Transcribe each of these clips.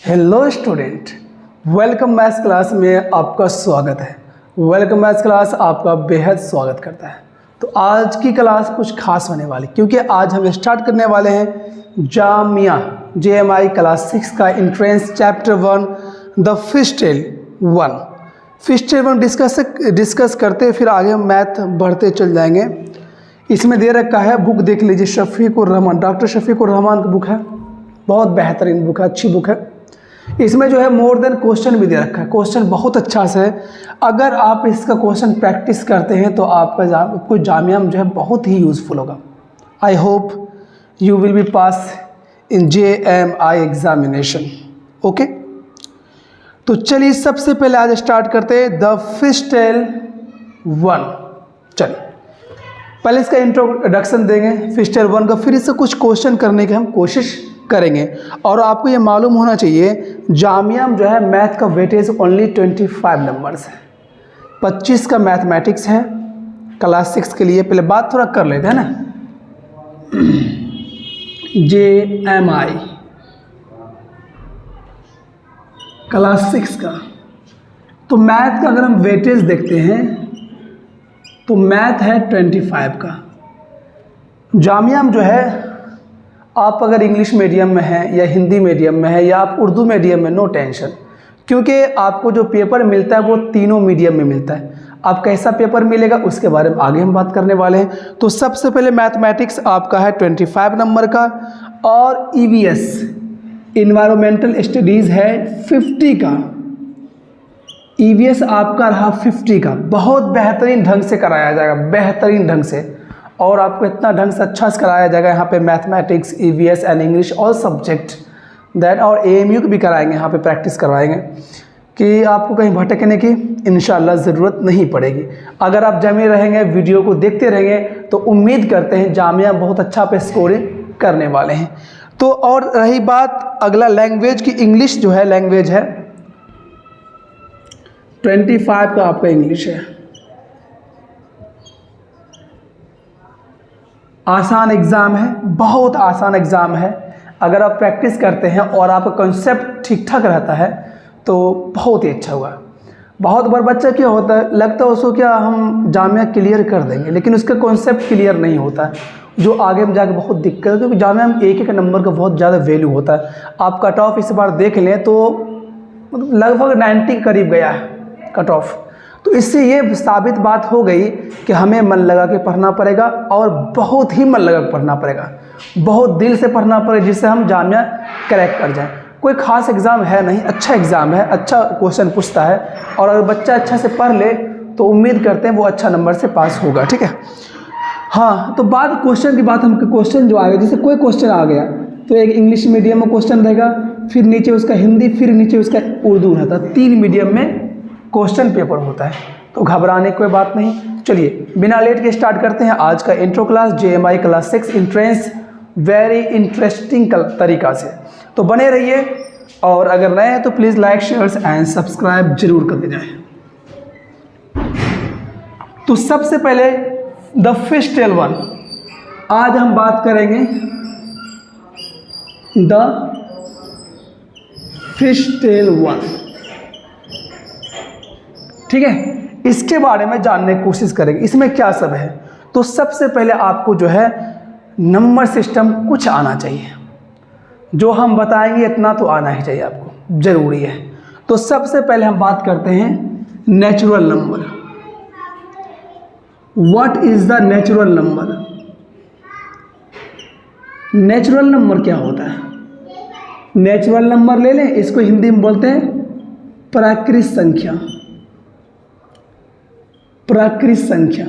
Hello student, welcome maths class में आपका स्वागत है। वेलकम मैथ्स क्लास आपका बेहद स्वागत करता है। तो आज की क्लास कुछ खास होने वाली, क्योंकि आज हम स्टार्ट करने वाले हैं जामिया JMI क्लास 6 का entrance chapter 1 the fish tail 1। Fish tail 1 discuss करते फिर आगे मैथ बढ़ते चल जाएंगे। इसमें दे रखा है, बुक देख लीजिए, शफीकुर रहमान, डॉक्टर शफीकुर रहमान की बुक है, बहुत बेहतरीन बुक है, अच्छी बुक है। इसमें जो है मोर देन क्वेश्चन भी दे रखा है, क्वेश्चन बहुत अच्छा से है। अगर आप इसका क्वेश्चन प्रैक्टिस करते हैं तो आपको जामिया में जो है बहुत ही यूज़फुल होगा। I hope you will be pass in JMI examination. Okay, तो चलिए सबसे पहले आज स्टार्ट करते हैं द फिश टेल 1। चलिए पहले इसका इंट्रोडक्शन देंगे फिश टेल 1 का, फिर इससे कुछ क्वेश्चन करने की हम कोशिश करेंगे। और आपको ये मालूम होना चाहिए जामिया में जो है मैथ का वेटेज ओनली 25 नंबर्स है, 25 का मैथमेटिक्स है क्लास 6 के लिए। पहले बात थोड़ा कर लेते हैं ना, JMI क्लास 6 का। तो मैथ का अगर हम वेटेज देखते हैं तो मैथ है 25 का। जामिया में जो है आप अगर इंग्लिश मीडियम में हैं या हिंदी मीडियम में है या आप उर्दू मीडियम में, नो टेंशन, क्योंकि आपको जो पेपर मिलता है वो तीनों मीडियम में मिलता है। आप कैसा पेपर मिलेगा उसके बारे में आगे हम बात करने वाले हैं। तो सबसे पहले मैथमेटिक्स आपका है 25 नंबर का, और EVS इन्वायरमेंटल स्टडीज़ है 50 का। EVS आपका रहा 50 का, बहुत बेहतरीन ढंग से कराया जाएगा, बेहतरीन ढंग से। और आपको इतना ढंग से अच्छा से कराया जाएगा यहाँ पे mathematics, EVS and English all subject that, और AMU भी कराएंगे, यहाँ पे प्रैक्टिस करवाएंगे कि आपको कहीं भटकने की इंशाल्लाह ज़रूरत नहीं पड़ेगी। अगर आप जमे रहेंगे, वीडियो को देखते रहेंगे, तो उम्मीद करते हैं जामिया बहुत अच्छा पे स्कोरिंग करने वाले हैं। तो और रही बात अगला लैंग्वेज की, इंग्लिश जो है लैंग्वेज है 25 का आपका इंग्लिश है। आसान एग्ज़ाम है, बहुत आसान एग्ज़ाम है। अगर आप प्रैक्टिस करते हैं और आपका कंसेप्ट ठीक ठाक रहता है तो बहुत ही अच्छा हुआ। बहुत बार बच्चा क्या होता है, लगता है उसको क्या हम जामिया क्लियर कर देंगे, लेकिन उसका कॉन्सेप्ट क्लियर नहीं होता है, जो आगे में जाकर बहुत दिक्कत है, क्योंकि जामिया में एक नंबर का बहुत ज़्यादा वैल्यू होता है। आप कट ऑफ इस बार देख लें तो लगभग 90 के करीब गया है कट ऑफ। तो इससे ये साबित बात हो गई कि हमें मन लगा के पढ़ना पड़ेगा, और बहुत ही मन लगा के पढ़ना पड़ेगा, बहुत दिल से पढ़ना पड़ेगा, जिससे हम जामिया क्रैक कर जाएं। कोई खास एग्ज़ाम है नहीं, अच्छा एग्ज़ाम है, अच्छा क्वेश्चन पूछता है, और अगर बच्चा अच्छा से पढ़ ले तो उम्मीद करते हैं वो अच्छा नंबर से पास होगा। ठीक है, हाँ। तो बात क्वेश्चन की बात, हम क्वेश्चन जो आ गया, जैसे कोई क्वेश्चन आ गया तो एक इंग्लिश मीडियम में क्वेश्चन रहेगा, फिर नीचे उसका हिंदी, फिर नीचे उसका उर्दू रहता है। 3 मीडियम में क्वेश्चन पेपर होता है, तो घबराने की कोई बात नहीं। चलिए बिना लेट के स्टार्ट करते हैं आज का intro class JMI class 6 entrance, very interesting तरीका से। तो बने रहिए, और अगर नए हैं तो please like, share and subscribe जरूर करते जाएं। तो सबसे पहले द फिश टेल 1, आज हम बात करेंगे द फिश टेल 1। ठीक है, इसके बारे में जानने की कोशिश करेंगे, इसमें क्या सब है। तो सबसे पहले आपको जो है नंबर सिस्टम कुछ आना चाहिए, जो हम बताएंगे इतना तो आना ही चाहिए आपको, ज़रूरी है। तो सबसे पहले हम बात करते हैं natural number. What is the natural number? Natural number क्या होता है? नेचुरल नंबर ले लें, इसको हिंदी में बोलते हैं प्राकृत संख्या। प्राकृत संख्या,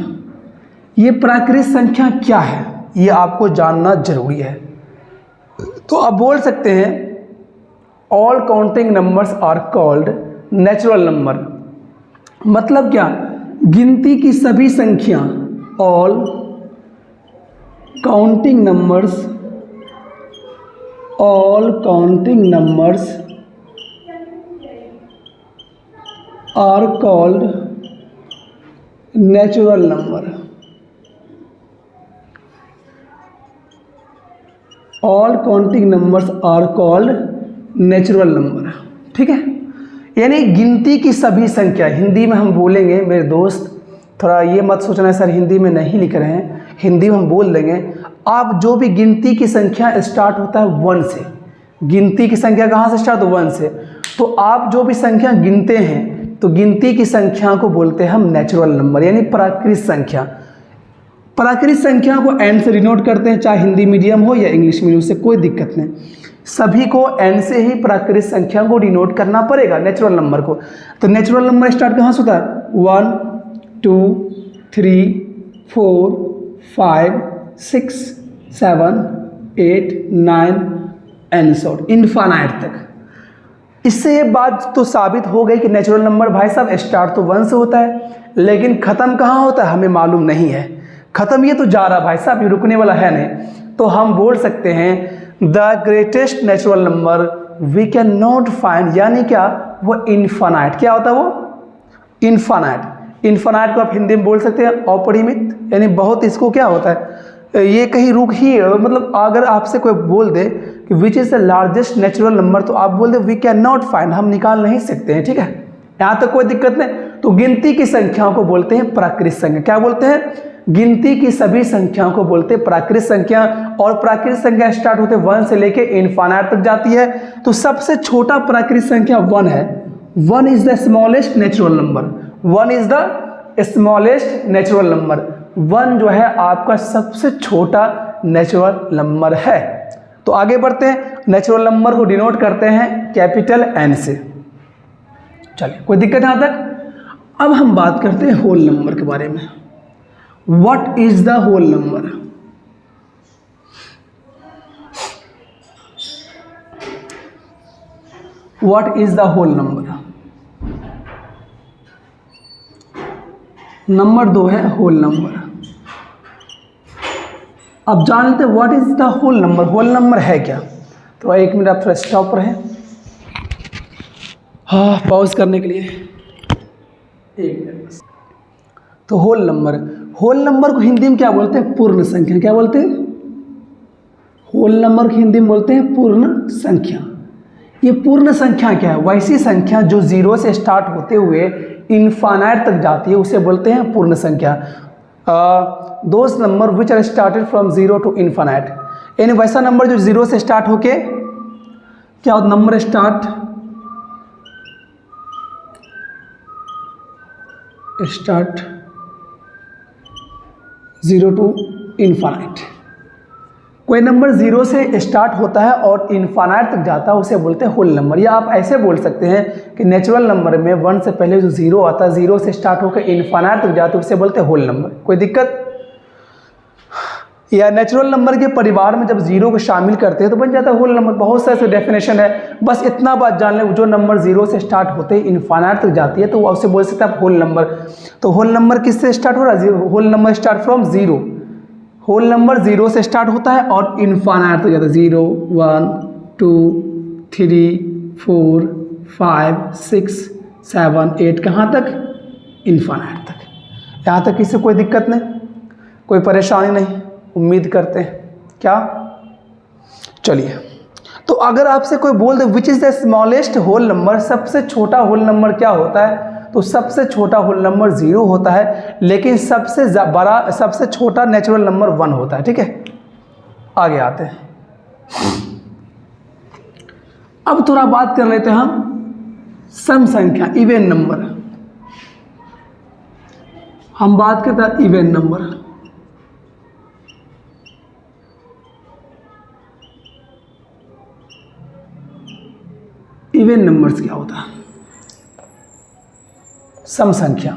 ये प्राकृत संख्या क्या है ये आपको जानना जरूरी है। तो आप बोल सकते हैं all counting numbers are called natural number. मतलब क्या? गिनती की सभी संख्या, all counting numbers, all counting numbers are called natural number. all counting numbers are called natural number, ठीक है। यानी गिनती की सभी संख्या, हिंदी में हम बोलेंगे मेरे दोस्त, थोड़ा ये मत सोचना सर हिंदी में नहीं लिख रहे हैं, हिंदी में हम बोल देंगे। आप जो भी गिनती की संख्या स्टार्ट होता है 1 से, गिनती की संख्या कहाँ से स्टार्ट हो, 1 से, तो आप जो भी संख्या गिनते हैं तो गिनती की संख्या को बोलते हैं हम नेचुरल नंबर, यानी प्राकृत संख्या। प्राकृत संख्या को एन से डिनोट करते हैं, चाहे हिंदी मीडियम हो या इंग्लिश मीडियम, से कोई दिक्कत नहीं, सभी को एन से ही प्राकृत संख्या को डिनोट करना पड़ेगा, नेचुरल नंबर को। तो नेचुरल नंबर स्टार्ट कहाँ से होता है, 1 2 3 4 5 6 7 8 9 एंड सो इनफाइनाइट तक। इससे ये बात तो साबित हो गई कि नेचुरल नंबर भाई साहब स्टार्ट तो 1 से होता है, लेकिन ख़त्म कहाँ होता है हमें मालूम नहीं है। ख़त्म ये तो जा रहा भाई साहब, ये रुकने वाला है नहीं। तो हम बोल सकते हैं the greatest natural number we can not find, यानी क्या, वो इनफाइनाइट। क्या होता है वो, इनफाइनाइट। इनफाइनाइट को आप हिंदी में बोल सकते हैं अपरिमित, यानी बहुत, इसको क्या होता है, ये कहीं रुक ही, मतलब अगर आपसे कोई बोल दे कि विच is the largest natural number, तो आप बोल दे वी कैन नॉट फाइंड, हम निकाल नहीं सकते हैं, ठीक है, यहाँ तक कोई दिक्कत नहीं। तो गिनती की संख्याओं को बोलते हैं प्राकृत संख्या। क्या बोलते हैं, गिनती की सभी संख्याओं को बोलते हैं प्राकृत संख्या। और प्राकृत संख्या स्टार्ट होते 1 से लेके इनफाइनाइट तक जाती है। तो सबसे छोटा प्राकृत संख्या 1 है। 1 is the smallest natural number, 1 is the smallest natural number. 1 जो है आपका सबसे छोटा नेचुरल नंबर है। तो आगे बढ़ते हैं, नेचुरल नंबर को डिनोट करते हैं कैपिटल एन से। चलिए, कोई दिक्कत यहाँ तक। अब हम बात करते हैं होल नंबर के बारे में। What is the whole number? What is the whole number? Number 2 है होल नंबर। अब जान लेते what is the whole number. Whole number है क्या? तो 1 मिनट आप थोड़ा स्टॉप रहे, हाँ, पॉज करने के लिए 1 मिनट बस। तो होल नंबर, होल नंबर को हिंदी में क्या बोलते हैं? पूर्ण संख्या। क्या बोलते हैं? होल नंबर को हिंदी में बोलते हैं पूर्ण संख्या। ये पूर्ण संख्या क्या है? वैसी संख्या जो 0 से स्टार्ट होते हुए इनफाइनाइट तक जाती है, उसे बोलते हैं पूर्ण संख्या। Those number which are started from 0 to infinite, यानी वैसा नंबर जो 0 से स्टार्ट होके क्या होता, नंबर स्टार्ट 0 टू इनफाइनाइट। कोई नंबर 0 से स्टार्ट होता है और इनफाइनाइट तक जाता है, उसे बोलते हैं होल नंबर। या आप ऐसे बोल सकते हैं कि नेचुरल नंबर में 1 से पहले जो 0 आता है, 0 से स्टार्ट होकर इनफाइनाइट तक जाता है, उसे बोलते हैं होल नंबर। कोई दिक्कत? या नेचुरल नंबर के परिवार में जब 0 को शामिल करते हैं तो बन जाता है होल नंबर। बहुत सारे ऐसे डेफिनेशन है, बस इतना बात जान लें, जो नंबर 0 से स्टार्ट होते ही इनफाइनाइट तक जाती है तो उसे बोल सकते हैं होल नंबर। तो होल नंबर किससे स्टार्ट हो रहा है? Whole number start from 0। Whole number 0 से स्टार्ट होता है और इनफाइनाइट तक जाता है। 0 1 2 3 4 5 6 7 8, कहाँ तक? इनफाइनाइट तक। यहाँ तक किसी कोई दिक्कत नहीं, कोई परेशानी नहीं, उम्मीद करते हैं। क्या? चलिए, तो अगर आपसे कोई बोल दे which is the smallest whole number, सबसे छोटा होल नंबर क्या होता है, तो सबसे छोटा होल नंबर 0 होता है, लेकिन सबसे बड़ा, सबसे छोटा नेचुरल नंबर 1 होता है। ठीक है, आगे आते हैं। अब थोड़ा बात कर लेते हैं हम सम संख्या, इवन नंबर। हम बात करते हैं इवन नंबर। इवन नंबर्स क्या होता है? सम संख्या।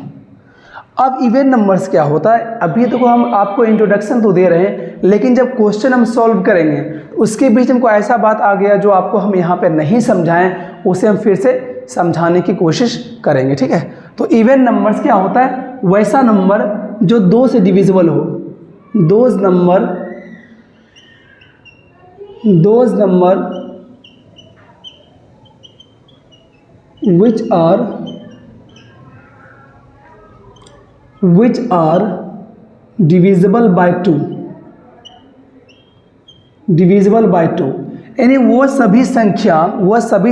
अब इवन नंबर्स क्या होता है? अभी तो हम आपको इंट्रोडक्शन तो दे रहे हैं, लेकिन जब क्वेश्चन हम सॉल्व करेंगे तो उसके बीच हमको ऐसा बात आ गया जो आपको हम यहाँ पे नहीं समझाएं, उसे हम फिर से समझाने की कोशिश करेंगे। ठीक है, तो इवन नंबर्स क्या होता है? वैसा नंबर जो 2 से डिविजिबल हो। Those number which are divisible by 2, यानी वो सभी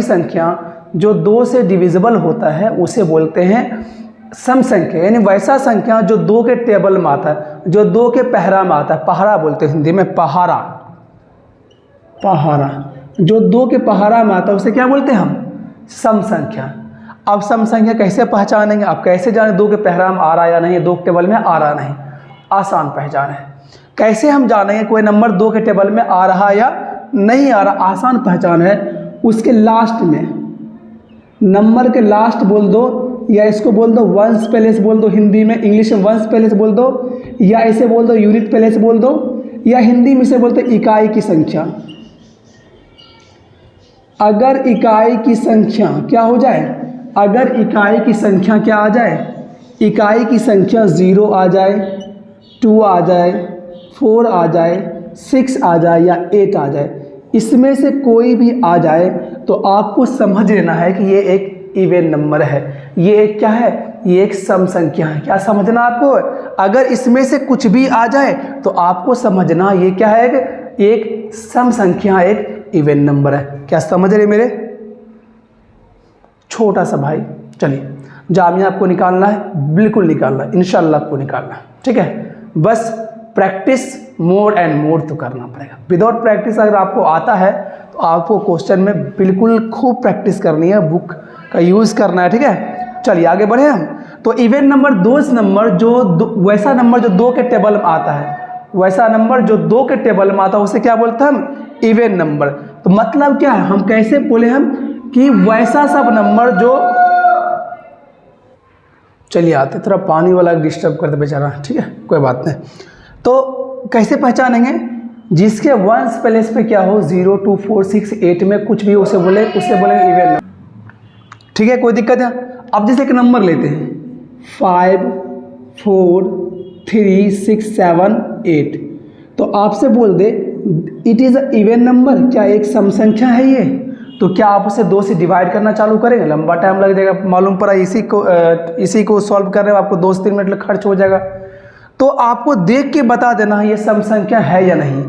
संख्या जो 2 से डिविजिबल होता है उसे बोलते हैं सम संख्या। यानी वैसा संख्या जो 2 के टेबल में आता है, जो 2 के पहरा में आता है, पहाड़ा बोलते हैं हिंदी में, पहाड़ा, जो 2 के पहाड़ा में आता है उसे क्या बोलते हैं हम? सम संख्या। अब सम संख्या कैसे पहचानेंगे? आप कैसे जाने 2 के पहरा में आ रहा है या नहीं, 2 के टेबल में आ रहा नहीं? आसान पहचान है। कैसे हम जानेंगे कोई नंबर 2 के टेबल में आ रहा या नहीं आ रहा? आसान पहचान है, उसके लास्ट में, नंबर के लास्ट बोल दो, या इसको बोल दो वंस प्लेस बोल दो, हिंदी में, इंग्लिश में वंस प्लेस बोल दो, या इसे बोल दो यूनिट प्लेस बोल दो, या हिंदी में से बोलते इकाई की संख्या। अगर इकाई की संख्या क्या हो जाए? अगर इकाई की संख्या क्या आ जाए? इकाई की संख्या 0 आ जाए, 2 आ जाए, 4 आ जाए, 6 आ जाए या 8 आ जाए, इसमें से कोई भी आ जाए तो आपको समझ लेना है कि ये एक इवन नंबर है, ये एक क्या है? ये एक सम संख्या है। क्या समझना आपको? अगर इसमें से कुछ भी आ जाए तो आपको समझना ये क्या है? एक सम संख्या, एक इवन नंबर है। क्या समझ रहे मेरे छोटा सा भाई? चलिए, जामिया आपको निकालना है, बिल्कुल निकालना है, इंशाल्लाह आपको निकालना है, ठीक है। बस प्रैक्टिस मोर एंड मोर तो करना पड़ेगा। विदाउट प्रैक्टिस अगर आपको आता है तो आपको क्वेश्चन में बिल्कुल खूब प्रैक्टिस करनी है, बुक का यूज़ करना है, ठीक है। चलिए आगे बढ़े हम। तो इवन नंबर दोस्त नंबर वैसा नंबर जो 2 के टेबल में आता है, वैसा नंबर जो 2 के टेबल में आता है उसे क्या बोलते हैं हम? Even number. तो मतलब क्या है? हम कैसे बोले हम कि वैसा सब नंबर जो, चलिए आते, थोड़ा पानी वाला डिस्टर्ब करते बेचारा, ठीक है, कोई बात नहीं। तो कैसे पहचानेंगे? जिसके वंस प्लेस पे क्या हो, 0, 2, 4, 6, 8 में कुछ भी उसे बोलेंगे इवन नंबर, ठीक है, कोई दिक्कत है? अब जैसे एक नंबर लेते हैं 5, 4, 3, 6, 7, 8, तो आपसे बोल दे it is a even number, क्या एक सम संख्या है ये? तो क्या आप उसे 2 से डिवाइड करना चालू करेंगे? लंबा टाइम लग जाएगा, मालूम पड़ा इसी को सॉल्व करने में आपको 2 से 3 मिनट खर्च हो जाएगा। तो आपको देख के बता देना है ये सम संख्या है या नहीं,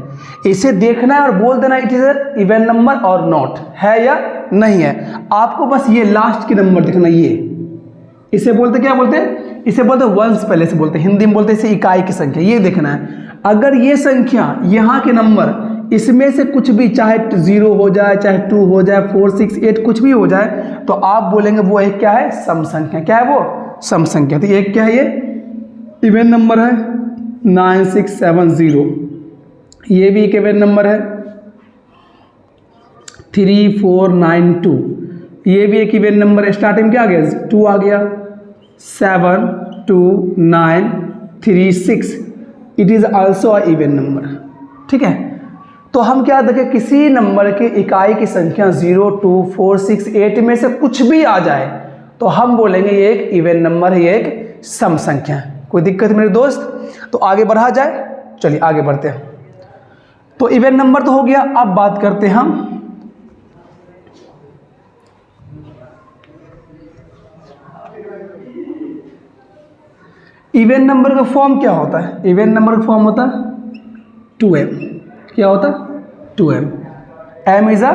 इसे देखना है और बोल देना इट इज इवन नंबर और नॉट, है या नहीं है। आपको बस ये लास्ट की नंबर देखना, ये इसे बोलते क्या बोलते हैं? इसे बोलते वंस प्लेस बोलते, हिंदी में बोलते इसे इकाई की संख्या। ये देखना है, अगर ये संख्या यहाँ के नंबर इसमें से कुछ भी, चाहे 0 हो जाए, चाहे 2 हो जाए, 4, 6, 8 कुछ भी हो जाए, तो आप बोलेंगे वो एक क्या है? सम संख्या। क्या है वो? सम संख्या। तो एक क्या है? ये इवन नंबर है 9670, ये भी एक इवन नंबर है 3492, ये भी एक इवन नंबर है। स्टार्टिंग क्या आ गया? 2 आ गया, 7, 2, 9, 3, 6, it is also a even number, ठीक है। तो हम क्या देखें, किसी नंबर के इकाई की संख्या 0, 2, 4, 6, 8 में से कुछ भी आ जाए तो हम बोलेंगे ये एक इवन नंबर है, ये एक सम संख्या है। कोई दिक्कत मेरे दोस्त? तो आगे बढ़ा जाए, चलिए आगे बढ़ते हैं। तो इवन नंबर तो हो गया, अब बात करते हैं हम इवन नंबर का फॉर्म क्या होता है। इवन नंबर का फॉर्म होता है 2m। क्या होता है? 2m। m is a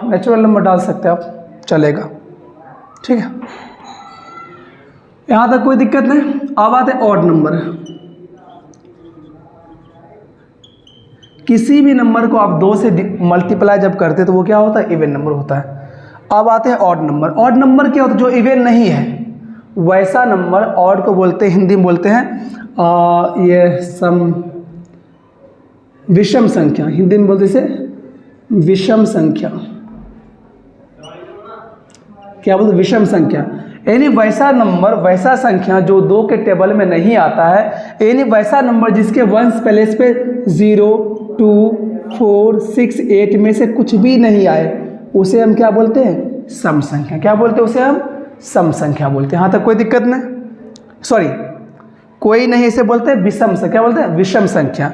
natural number डाल सकते हैं आप, चलेगा, ठीक है, यहाँ तक कोई दिक्कत नहीं। अब आते हैं ऑड नंबर। किसी भी नंबर को आप 2 से मल्टीप्लाई जब करते हैं तो वो क्या होता है? इवन नंबर होता है। अब आते हैं ऑड नंबर। ऑड नंबर क्या होता है? जो इवन नहीं है वैसा नंबर ऑड को बोलते हैं, हिंदी में बोलते हैं ये सम, विषम संख्या, हिंदी में बोलते इसे विषम संख्या। क्या बोलते? विषम संख्या। यानी वैसा नंबर, वैसा संख्या जो 2 के टेबल में नहीं आता है, यानी वैसा नंबर जिसके वंस प्लेस पे 0, 2, 4, 6, 8 में से कुछ भी नहीं आए, उसे हम क्या बोलते हैं? सम संख्या। क्या बोलते हैं? उसे हम सम संख्या बोलते हैं। यहाँ तक कोई दिक्कत नहीं, सॉरी कोई नहीं, इसे बोलते हैं विषम संख्या। क्या बोलते हैं? विषम संख्या।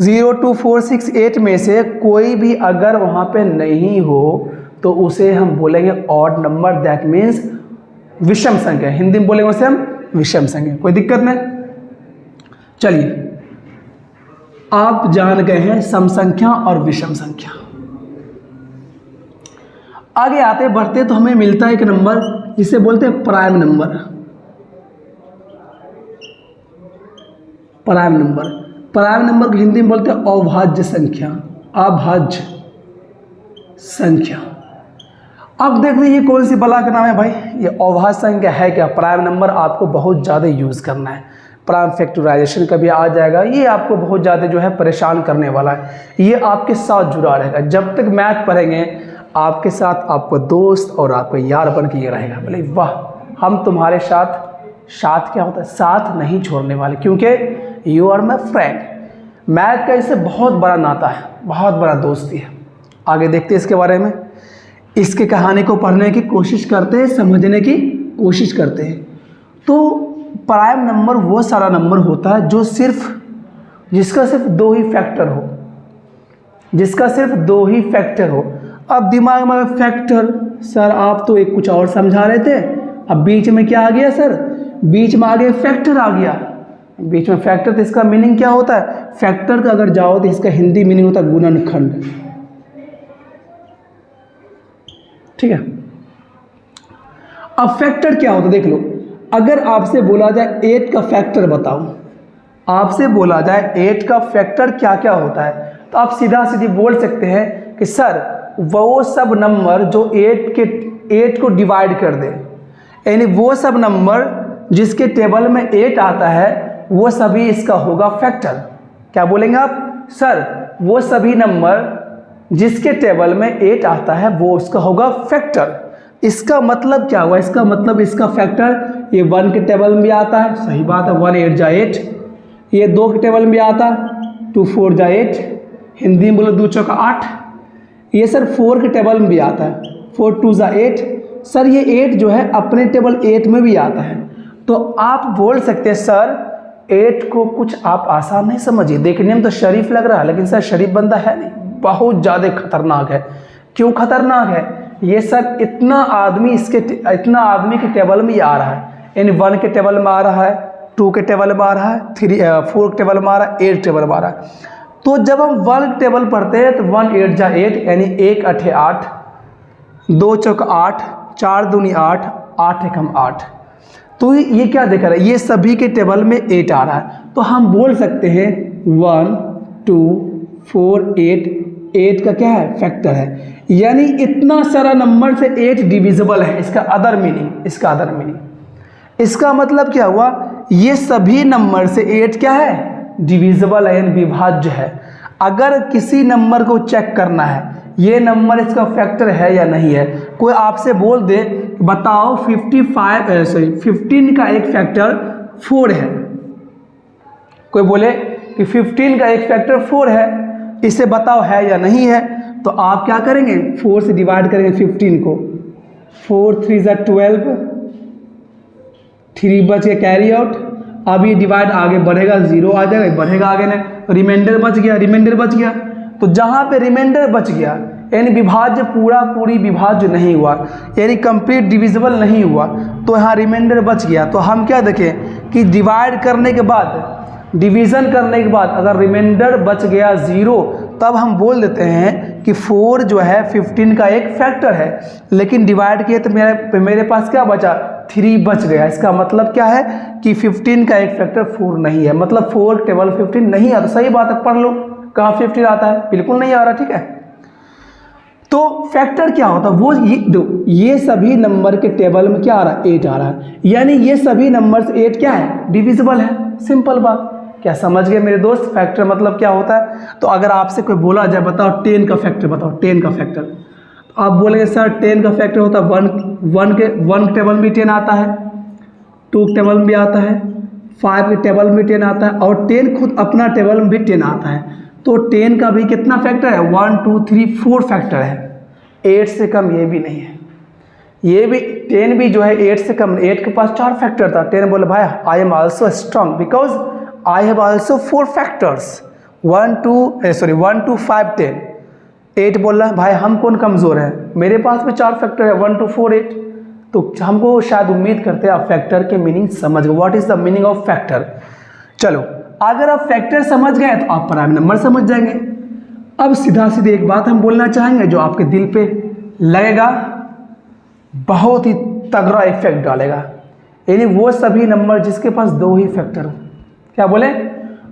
0, 2, 4, 6, 8 में से कोई भी अगर वहाँ पे नहीं हो तो उसे हम बोलेंगे ऑड नंबर, दैट मीन्स विषम संख्या। हिंदी में बोलेंगे उसे हम विषम संख्या। कोई दिक्कत नहीं। चलिए, आप जान गए हैं सम संख्या और विषम संख्या। आगे आते बढ़ते तो हमें मिलता है एक नंबर जिसे बोलते हैं prime number. Prime number, prime number को हिंदी में बोलते हैं अभाज्य संख्या। अभाज्य संख्या। अब देख लीजिए कौन सी बला का नाम है भाई, ये अभाज्य संख्या है क्या। प्राइम नंबर आपको बहुत ज़्यादा यूज़ करना है, प्राइम फैक्टराइजेशन का भी आ जाएगा, ये आपको बहुत ज़्यादा जो है परेशान करने वाला है, ये आपके साथ जुड़ा रहेगा। जब तक मैथ पढ़ेंगे आपके साथ आपको दोस्त और आपको यार बन के ये रहेगा, बोले वाह हम तुम्हारे साथ, साथ क्या होता है, साथ नहीं छोड़ने वाले, क्योंकि you are my friend. Math का इससे बहुत बड़ा नाता है, बहुत बड़ा दोस्ती है। आगे देखते हैं इसके बारे में, इसके कहानी को पढ़ने की कोशिश करते हैं, समझने की कोशिश करते हैं। तो प्राइम नंबर वो सारा नंबर होता है जो जिसका सिर्फ दो ही फैक्टर हो, जिसका सिर्फ दो ही फैक्टर हो। अब दिमाग में फैक्टर, सर आप तो एक कुछ और समझा रहे थे, अब बीच में क्या आ गया सर, बीच में आगे फैक्टर आ गया। बीच में फैक्टर, तो इसका मीनिंग क्या होता है, फैक्टर का अगर जाओ तो इसका हिंदी मीनिंग होता है गुणनखंड। ठीक है। अब फैक्टर क्या होता है देख लो, अगर आपसे बोला जाए 8 का फैक्टर बताओ, आपसे बोला जाए 8 का फैक्टर क्या क्या होता है, तो आप सीधा सीधी बोल सकते हैं कि सर वो सब नंबर जो 8 को डिवाइड कर दे, यानी वो सब नंबर जिसके टेबल में 8 आता है वो सभी इसका होगा फैक्टर। क्या बोलेंगे आप, सर वो सभी नंबर जिसके टेबल में 8 आता है वो उसका होगा फैक्टर। इसका मतलब क्या हुआ, इसका मतलब इसका फैक्टर ये 1 के टेबल में भी आता है, सही बात है, 1 8 जा 8। ये 2 के टेबल में भी आता है, 2 4 जा 8, हिंदी में बोलो 2 चौका 8। ये सर 4 के टेबल में भी आता है, 4 2 जा 8। सर ये 8 जो है अपने टेबल 8 में भी आता है। तो आप बोल सकते हैं सर 8 को कुछ आप आसान नहीं समझिए, देखने में तो शरीफ लग रहा है लेकिन सर शरीफ बंदा है नहीं, बहुत ज़्यादा खतरनाक है। क्यों खतरनाक है, ये सर इतना आदमी के टेबल में ही आ रहा है, यानी 1 के टेबल में आ रहा है, 2 के टेबल में आ रहा है, 4 के टेबल में आ रहा है, 8 टेबल में आ रहा है। तो जब हम 1 टेबल पढ़ते हैं तो 1 8 जा 8, यानी 1 8 8, 2 चौक 8, 4 दूनी 8, 8 एकम 8। तो ये क्या दिख रहा है, ये सभी के टेबल में 8 आ रहा है। तो हम बोल सकते हैं 1 2 4 8, 8 का क्या है, फैक्टर है। यानी इतना सारा नंबर से 8 डिविजिबल है, इसका अदर मीनिंग। इसका मतलब क्या हुआ, ये सभी नंबर से 8 क्या है, डिविजिबल है, यानी विभाज्य है। अगर किसी नंबर को चेक करना है ये नंबर इसका फैक्टर है या नहीं है, कोई आपसे बोल दे बताओ 15 का एक फैक्टर 4 है, कोई बोले कि 15 का एक फैक्टर 4 है, इसे बताओ है या नहीं है, तो आप क्या करेंगे, 4 से डिवाइड करेंगे 15 को, 4 3 जा 12, 3 बच गया कैरी आउट। अब ये डिवाइड आगे बढ़ेगा, 0 आ जाएगा, बढ़ेगा आगे ना, रिमाइंडर बच गया। तो जहाँ पे रिमाइंडर बच गया यानी विभाज्य पूरी विभाज्य नहीं हुआ, यानी कंप्लीट डिविजिबल नहीं हुआ, तो यहाँ रिमाइंडर बच गया। तो हम क्या देखें कि डिवाइड करने के बाद, डिवीज़न करने के बाद अगर रिमाइंडर बच गया 0, तब हम बोल देते हैं कि 4 जो है 15 का एक फैक्टर है। लेकिन डिवाइड किए तो मेरे पास क्या बचा, 3 बच गया। इसका मतलब क्या है कि 15 का एक फैक्टर 4 नहीं है, मतलब 4 टेबल 15 नहीं आता। सही बात है, पढ़ लो कहाँ 15 आता है, बिल्कुल नहीं आ रहा। ठीक है, तो फैक्टर क्या होता है, वो ये सभी नंबर के टेबल में क्या आ रहा है, 8 आ रहा है, यानी ये सभी नंबर से 8 क्या है, डिविजिबल है। सिंपल बात, क्या समझ गए मेरे दोस्त, फैक्टर मतलब क्या होता है। तो अगर आपसे कोई बोला जाए बताओ 10 का फैक्टर बताओ, 10 का फैक्टर, तो आप बोलेंगे सर 10 का फैक्टर होता है 1 के टेबल में भी 10 आता है, 2 के टेबल में भी आता है, 5 के टेबल में 10 आता है, और 10 खुद अपना टेबल में भी 10 आता है। तो 10 का भी कितना फैक्टर है, 1 2 3 4 फैक्टर है, 8 से कम ये भी नहीं है। ये भी 10 भी जो है 8 से कम, 8 के पास 4 फैक्टर था। 10 बोले भाई I am also strong because I have also 4 factors, 1 2 5 10। 8 बोल रहा है भाई हम कौन कमज़ोर हैं, मेरे पास भी 4 फैक्टर है, 1 2 4 8। तो हमको शायद उम्मीद करते हैं आप फैक्टर के मीनिंग समझ गए, what is the meaning of factor. चलो अगर आप फैक्टर समझ गए तो आप प्राइम नंबर समझ जाएंगे। अब सीधा सीधे एक बात हम बोलना चाहेंगे जो आपके दिल पे लगेगा, बहुत ही तगड़ा इफेक्ट डालेगा। यानी वो सभी नंबर जिसके पास दो ही फैक्टर हो, क्या बोले,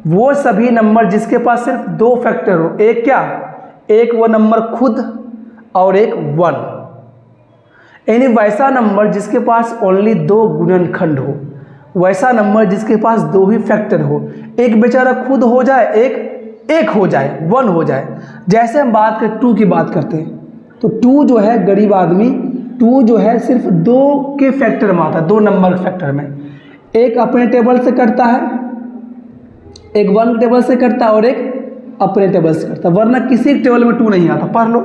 वो सभी नंबर जिसके पास सिर्फ दो फैक्टर हो, एक क्या, एक वो नंबर खुद और एक 1। यानी वैसा नंबर जिसके पास ओनली दो गुणनखंड हो, वैसा नंबर जिसके पास दो ही फैक्टर हो, एक बेचारा खुद हो जाए, एक हो जाए, 1 हो जाए। जैसे हम बात करें 2 की बात करते हैं, तो 2 जो है गरीब आदमी, 2 जो है सिर्फ दो के फैक्टर में आता है, दो नंबर फैक्टर में। एक अपने टेबल से करता है, एक 1 टेबल से करता है और एक अपने टेबल से करता है, वरना किसी टेबल में 2 नहीं आता। पढ़ लो,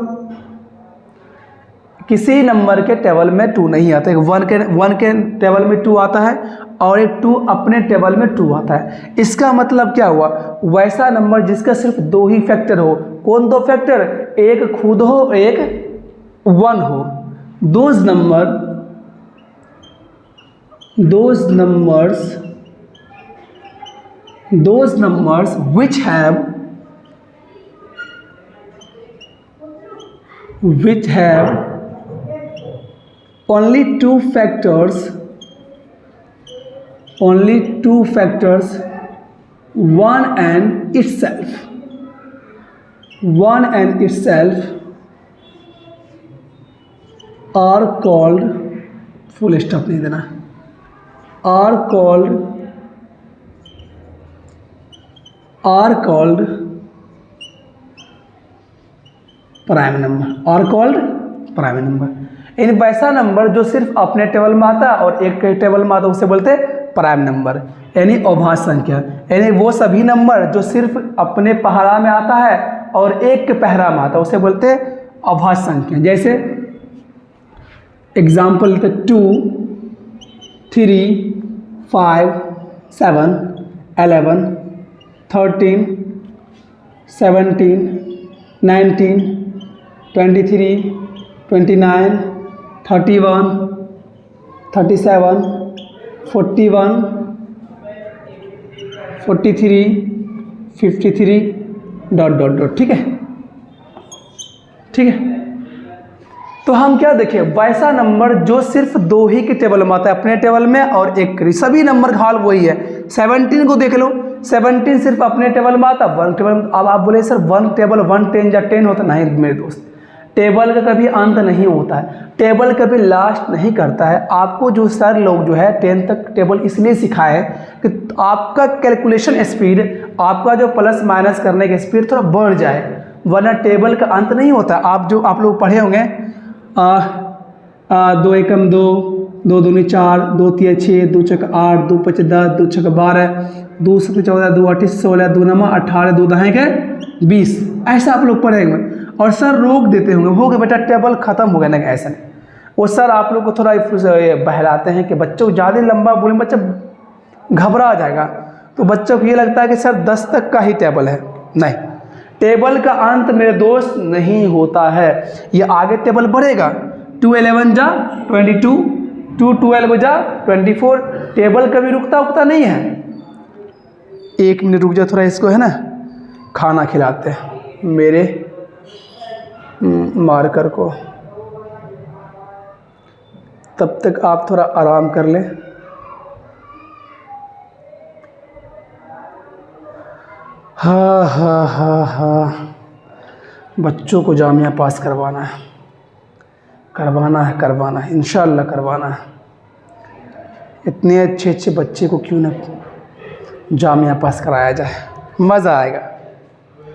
किसी नंबर के टेबल में 2 नहीं आता। एक 1 के टेबल में 2 आता है और एक 2 अपने टेबल में 2 आता है। इसका मतलब क्या हुआ, वैसा नंबर जिसका सिर्फ दो ही फैक्टर हो। कौन दो फैक्टर, एक खुद हो, एक 1 हो। those numbers which have only two factors, 1 and itself are called, full stop नहीं देना, are called prime number, are called prime number. यानी वैसा नंबर जो सिर्फ अपने टेबल में आता है और एक के टेबल में आता है उसे बोलते हैं प्राइम नंबर, यानी अभाज्य संख्या। यानी वो सभी नंबर जो सिर्फ अपने पहरा में आता है और एक के पहरा में आता है उसे बोलते हैं अभाज्य संख्या। जैसे एग्जाम्पल 2, 3, 5, 7, 11, 13, 17, 19, 23, 29, 31, 37, 41, 43, 53 ... ठीक है, ठीक है। तो हम क्या देखें, वैसा नंबर जो सिर्फ दो ही के टेबल में आता है, अपने टेबल में और एक के, सभी नंबर का हाल वही है। 17 को देख लो, 17 सिर्फ अपने टेबल में आता, 1 टेबल में। अब आप बोले सर 1 टेबल 1 10 या 10 होता, नहीं मेरे दोस्त, टेबल का कभी अंत नहीं होता है, टेबल कभी लास्ट नहीं करता है। आपको जो सर लोग जो है 10 तक टेबल इसलिए सिखाए कि आपका कैलकुलेशन स्पीड, आपका जो प्लस माइनस करने की स्पीड थोड़ा बढ़ जाए, वरना टेबल का अंत नहीं होता। आप लोग पढ़े होंगे 2 एकम 2, 2 दूनी 4, 2 तिया 6, 2 चौका 8, 2 पच 10, 2 छक्का 12, 2 7 14, 2 8 16, 2 9 18, 2 दहें के 20। ऐसा आप लोग पढ़ेंगे और सर रोक देते होंगे, हो गया बेटा टेबल खत्म हो गया ना, ऐसा नहीं। वो सर आप लोग को थोड़ा बहलाते हैं कि बच्चों को ज़्यादा लंबा बोलें बच्चा घबरा जाएगा, तो बच्चों को ये लगता है कि सर 10 तक का ही टेबल है। नहीं, टेबल का अंत मेरे दोस्त नहीं होता है, ये आगे टेबल बढ़ेगा। 2 11 जा 22, 2 12 जा 24। टेबल कभी रुकता नहीं है। 1 मिनट रुक जाओ, थोड़ा इसको है ना खाना खिलाते हैं मेरे मार्कर को, तब तक आप थोड़ा आराम कर लें। हाँ, बच्चों को जामिया पास करवाना है, इंशाअल्लाह करवाना है। इतने अच्छे बच्चे को क्यों ना जामिया पास कराया जाए, मज़ा आएगा।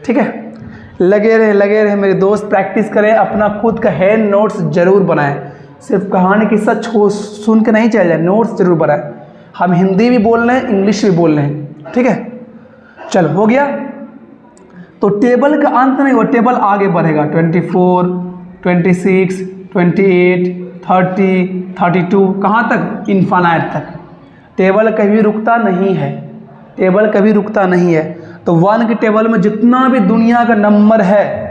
ठीक है, लगे रहे मेरे दोस्त, प्रैक्टिस करें, अपना खुद का हैंड नोट्स ज़रूर बनाएं। सिर्फ कहानी किस्सा सुन के नहीं चल जाए, नोट्स ज़रूर बनाएं। हम हिंदी भी बोल रहे हैं, इंग्लिश भी बोल रहे हैं, ठीक है। चलो हो गया। तो टेबल का अंत नहीं हुआ, टेबल आगे बढ़ेगा। 24, 26, 28, 30, 32, कहाँ तक, इन्फानाइट तक। टेबल कभी रुकता नहीं है, तो 1 के टेबल में जितना भी दुनिया का नंबर है,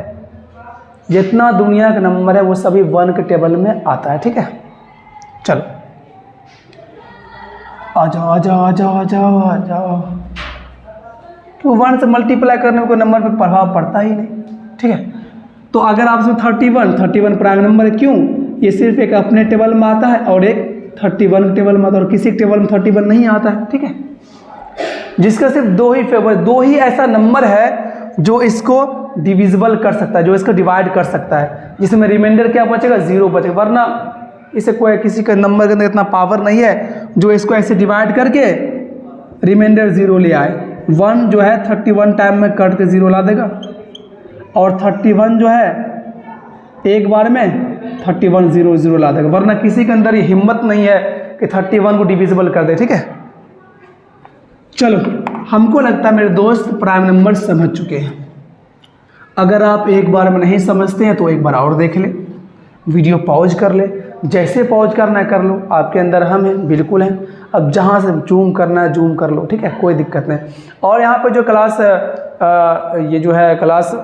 वो सभी 1 के टेबल में आता है। ठीक है, चलो आ जाओ। तो 1 से मल्टीप्लाई करने में कोई नंबर पे प्रभाव पड़ता ही नहीं। ठीक है, तो तो अगर आप इसमें 31 प्राइम नंबर है, क्यों? ये सिर्फ एक अपने टेबल में आता है और एक 31 टेबल में आता है, और किसी टेबल में 31 नहीं आता है, ठीक है। जिसका सिर्फ दो ही ऐसा नंबर है जो इसको डिविजिबल कर सकता है, जो इसको डिवाइड कर सकता है, जिसमें रिमाइंडर क्या बचेगा? 0 बचेगा। वरना इसे कोई किसी का नंबर के अंदर इतना पावर नहीं है जो इसको ऐसे डिवाइड करके रिमाइंडर 0 ले आए। 1 जो है 31 टाइम में कट के 0 ला देगा, और 31 जो है एक बार में 31 0 ला देगा। वरना किसी के अंदर ये हिम्मत नहीं है कि 31 को डिविजिबल कर दे, ठीक है। चलो, हमको लगता है मेरे दोस्त प्राइम नंबर समझ चुके हैं। अगर आप एक बार में नहीं समझते हैं तो एक बार और देख ले, वीडियो पॉज कर ले, जैसे पॉज करना है कर लो, आपके अंदर हम हैं, बिल्कुल हैं। अब जहाँ से जूम करना है जूम कर लो, ठीक है, कोई दिक्कत नहीं। और यहाँ पर जो क्लास ये जो है क्लास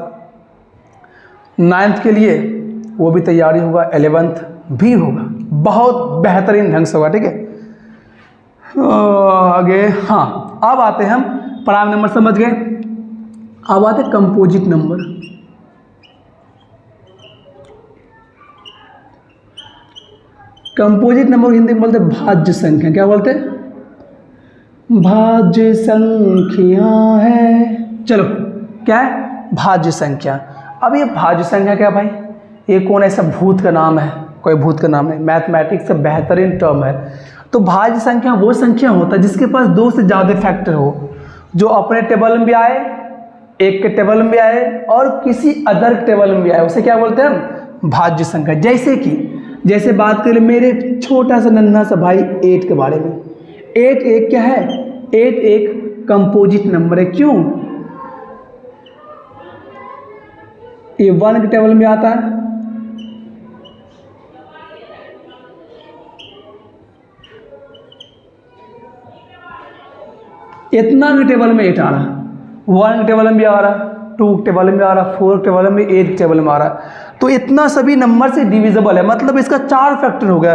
9th के लिए वो भी तैयारी होगा, 11th भी होगा, बहुत बेहतरीन ढंग से होगा, ठीक है। आगे हाँ, अब आते हैं हम प्राइम नंबर समझ गए, अब आते composite number. Composite number Hindi में बोलते हैं भाज्य संख्या। क्या बोलते हैं? भाज्य संख्या है। चलो, क्या है? भाज्य संख्या। अब ये भाज्य संख्या क्या भाई? ये कौन ऐसा भूत का नाम है? कोई भूत का नाम नहीं, मैथमेटिक्स से बेहतरीन टर्म है। तो भाज्य संख्या वो संख्या होता है जिसके पास 2 से ज़्यादा फैक्टर हो, जो अपने टेबल में भी आए, एक के टेबल में भी आए और किसी अदर टेबल में भी आए, उसे क्या बोलते हैं? भाज्य संख्या। जैसे बात करें मेरे छोटा सा नन्हा सा भाई 8 के बारे में। 8 एक क्या है? 8 एक कंपोजिट नंबर है। क्यों? ये 1 के टेबल में आता है, इतना के टेबल में 8 आ रहा है, 1 के टेबल में भी आ रहा है, 2 के टेबल में आ रहा है, 4 के टेबल में, 8 के टेबल में आ रहा है। तो इतना सभी नंबर से डिविजिबल है, मतलब इसका 4 फैक्टर हो गया।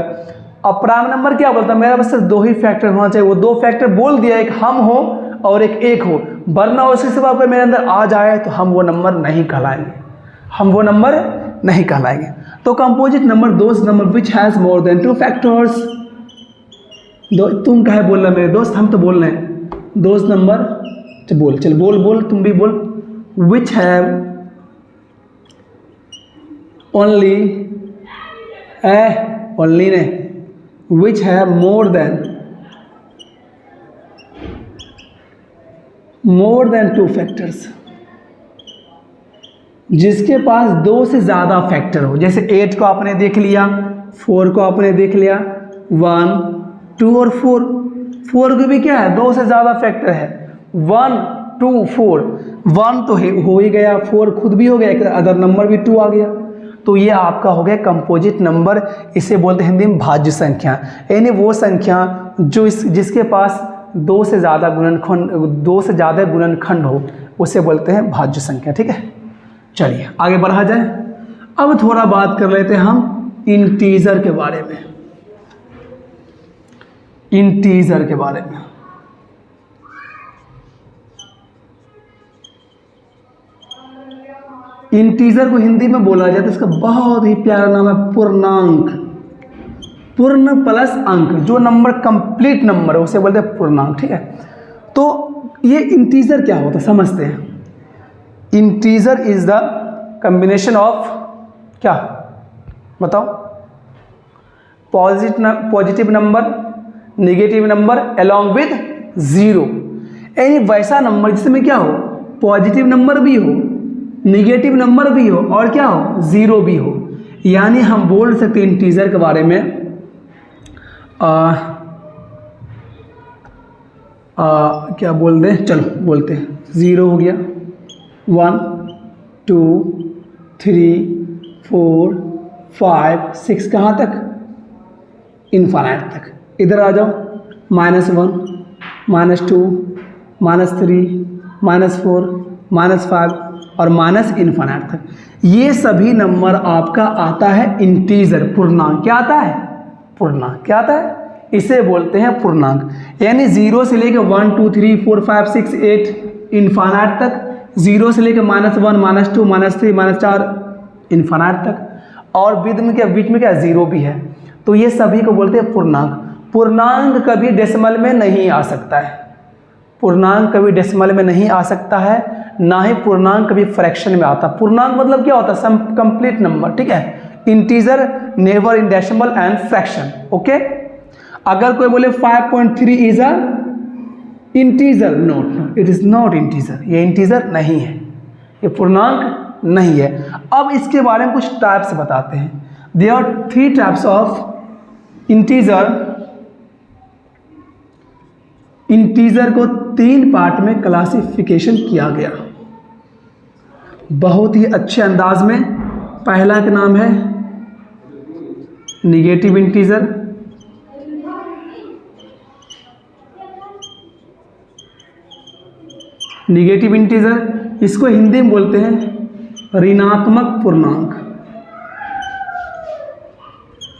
अब प्राइम नंबर क्या बोलता है? मेरा बस सिर्फ 2 ही फैक्टर होना चाहिए। वो 2 फैक्टर बोल दिया, एक हम हो और एक हो, वरना उसके सिवा कोई मेरे अंदर आ जाए तो हम वो नंबर नहीं कहलाएंगे, तो कंपोजिट नंबर दोस्त number which has more than 2 factors. तुम कहे बोल रहे मेरे दोस्त? हम तो बोल रहे हैं दोस्त नंबर। बोल तुम भी बोल। विच हैव ओनली ने which have more than 2 factors, जिसके पास 2 से ज़्यादा फैक्टर हो। जैसे 8 को आपने देख लिया, 4 को आपने देख लिया, 1 2 और 4 को भी क्या है? 2 से ज़्यादा फैक्टर है, 1 2 4। 1 तो हो ही गया, 4 खुद भी हो गया, एक अदर नंबर भी 2 आ गया, तो ये आपका हो गया कंपोजिट नंबर। इसे बोलते हैं हिंदी में भाज्य संख्या, यानी वो संख्या जो जिसके पास 2 से ज़्यादा गुणनखंड हो, उसे बोलते हैं भाज्य संख्या, ठीक है। चलिए आगे बढ़ा जाए। अब थोड़ा बात कर लेते हैं हम इंटीजर के बारे में। इंटीजर को हिंदी में बोला जाता है, इसका बहुत ही प्यारा नाम है पूर्णांक। पूर्ण प्लस अंक, जो नंबर कंप्लीट नंबर है उसे बोलते हैं पूर्णांक, ठीक है। तो ये इंटीजर क्या होता है समझते हैं। Integer is the combination of क्या? बताओ। Positive number, negative number along with 0, यानी वैसा नंबर जिसमें क्या हो? पॉजिटिव नंबर भी हो, नेगेटिव नंबर भी हो और क्या हो? 0 भी हो। यानी हम बोल सकते हैं इंटीजर के बारे में क्या बोल दें? चलो बोलते हैं 0 हो गया, 1 2 3 4 5 6, कहाँ तक? इनफाइनाइट तक। इधर आ जाओ, -1 -2 -3 -4 -5 और -इनफाइनाइट तक। ये सभी नंबर आपका आता है इंटीजर, पूर्णांक। क्या आता है? पूर्णांक। क्या आता है? इसे बोलते हैं पूर्णांक। यानी 0 से लेकर 1 2 3 4 5 6 8 इनफाइनाइट तक, 0 से लेकर -1 -2 -3 -4 इन्फिनाइट तक, और बीच में क्या जीरो भी है। तो ये सभी को बोलते हैं पूर्णांक। पूर्णांक कभी डेसिमल में नहीं आ सकता है, पूर्णांक कभी डेसिमल में नहीं आ सकता है, ना ही पूर्णांक कभी फ्रैक्शन में आता। पूर्णांक मतलब क्या होता है? सम कंप्लीट नंबर, ठीक है। Integer never in decimal and fraction, okay. अगर कोई बोले 5.3 is a integer, note, it is not integer, ये इंटीजर नहीं है, ये पूर्णांक नहीं है। अब इसके बारे में कुछ टाइप्स बताते हैं। There are 3 types of integer. Integer को 3 पार्ट में क्लासिफिकेशन किया गया बहुत ही अच्छे अंदाज में। पहला का नाम है निगेटिव इंटीजर, निगेटिव इंटीजर, इसको हिंदी में बोलते हैं ऋणात्मक पूर्णांक,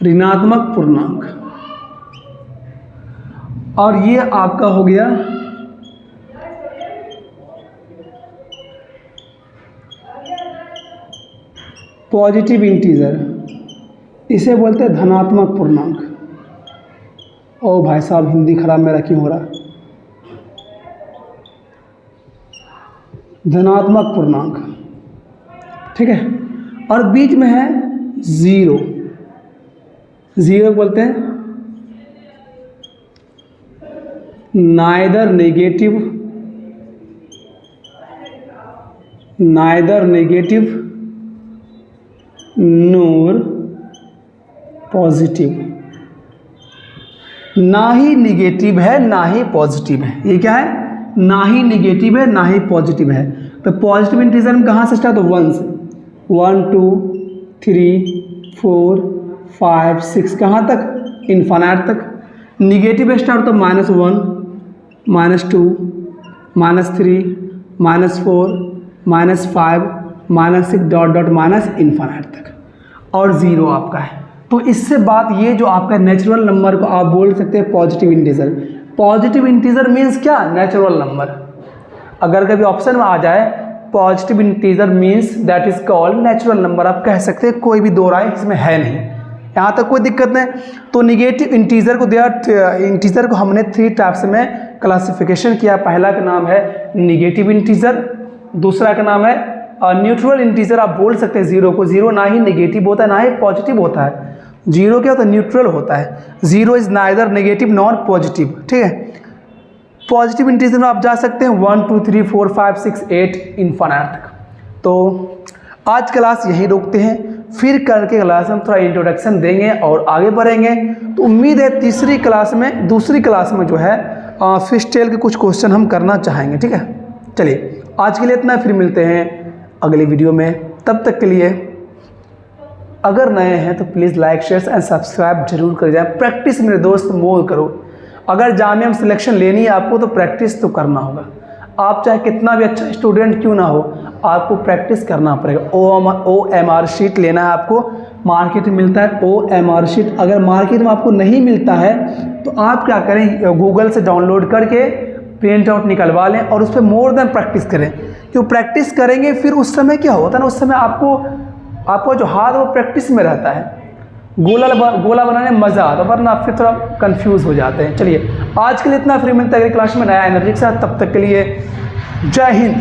ऋणात्मक पूर्णांक। और ये आपका हो गया पॉजिटिव इंटीजर, इसे बोलते हैं धनात्मक पूर्णांक। ओ भाई साहब, हिंदी खराब मेरा क्यों हो रहा? धनात्मक पूर्णांक, ठीक है। और बीच में है जीरो, जीरो बोलते हैं नाइदर नेगेटिव नोर पॉजिटिव, ना ही निगेटिव है ना ही पॉजिटिव है। ये क्या है? ना ही निगेटिव है ना ही पॉजिटिव है। तो पॉजिटिव इंटीजर में कहाँ से स्टार्ट हो? 1 से, 1 2 3 4 5 6, कहाँ तक? इन्फिनाइट तक। निगेटिव स्टार्ट तो -1 -2 -3 -4 -5 -6 डॉट डॉट माइनस इन्फिनाइट तक, और ज़ीरो आपका है। तो इससे बात ये जो आपका नेचुरल नंबर को आप बोल सकते हैं positive integer. Positive integer means क्या? Natural number. अगर कभी ऑप्शन में आ जाए positive integer means that is called natural number, आप कह सकते हैं, कोई भी दो राय इसमें है नहीं, यहाँ तक कोई दिक्कत नहीं। तो निगेटिव इंटीजर को इंटीजर को हमने 3 टाइप्स में क्लासिफिकेशन किया। पहला का नाम है निगेटिव इंटीजर, दूसरा का नाम है न्यूट्रल इंटीजर। आप बोल सकते हैं जीरो को, जीरो ना ही निगेटिव होता है ना ही पॉजिटिव होता है, जीरो क्या होता है? न्यूट्रल होता है। Zero is neither negative nor positive, ठीक है। पॉजिटिव इंटीजर में आप जा सकते हैं 1 2 3 4 5 6 8 इन्फिनाइट तक। तो आज क्लास यही रोकते हैं, फिर कल के क्लास में थोड़ा इंट्रोडक्शन देंगे और आगे बढ़ेंगे। तो उम्मीद है दूसरी क्लास में जो है फिश टेल के कुछ क्वेश्चन हम करना चाहेंगे, ठीक है। चलिए आज के लिए इतना, फिर मिलते हैं अगली वीडियो में। तब तक के लिए अगर नए हैं तो please like share and subscribe जरूर कर जाएं। प्रैक्टिस मेरे दोस्त मोर करो। अगर जामिया में सिलेक्शन लेनी है आपको तो प्रैक्टिस तो करना होगा। आप चाहे कितना भी अच्छा स्टूडेंट क्यों ना हो, आपको प्रैक्टिस करना पड़ेगा। OMR शीट लेना है आपको, मार्केट में मिलता है OMR शीट। अगर मार्केट में आपको नहीं मिलता है तो आप क्या करें, गूगल से डाउनलोड करके प्रिंट आउट निकलवा लें और उस पर मोर देन प्रैक्टिस करें। क्यों प्रैक्टिस करेंगे फिर उस समय क्या होता है ना, उस समय आपको जो हाथ वो प्रैक्टिस में रहता है, गोला बनाने में मज़ा आता है, वरना फिर थोड़ा कंफ्यूज हो जाते हैं। चलिए आज के लिए इतना, फिर मिलता है अगली क्लास में नया एनर्जी के साथ। तब तक के लिए जय हिंद।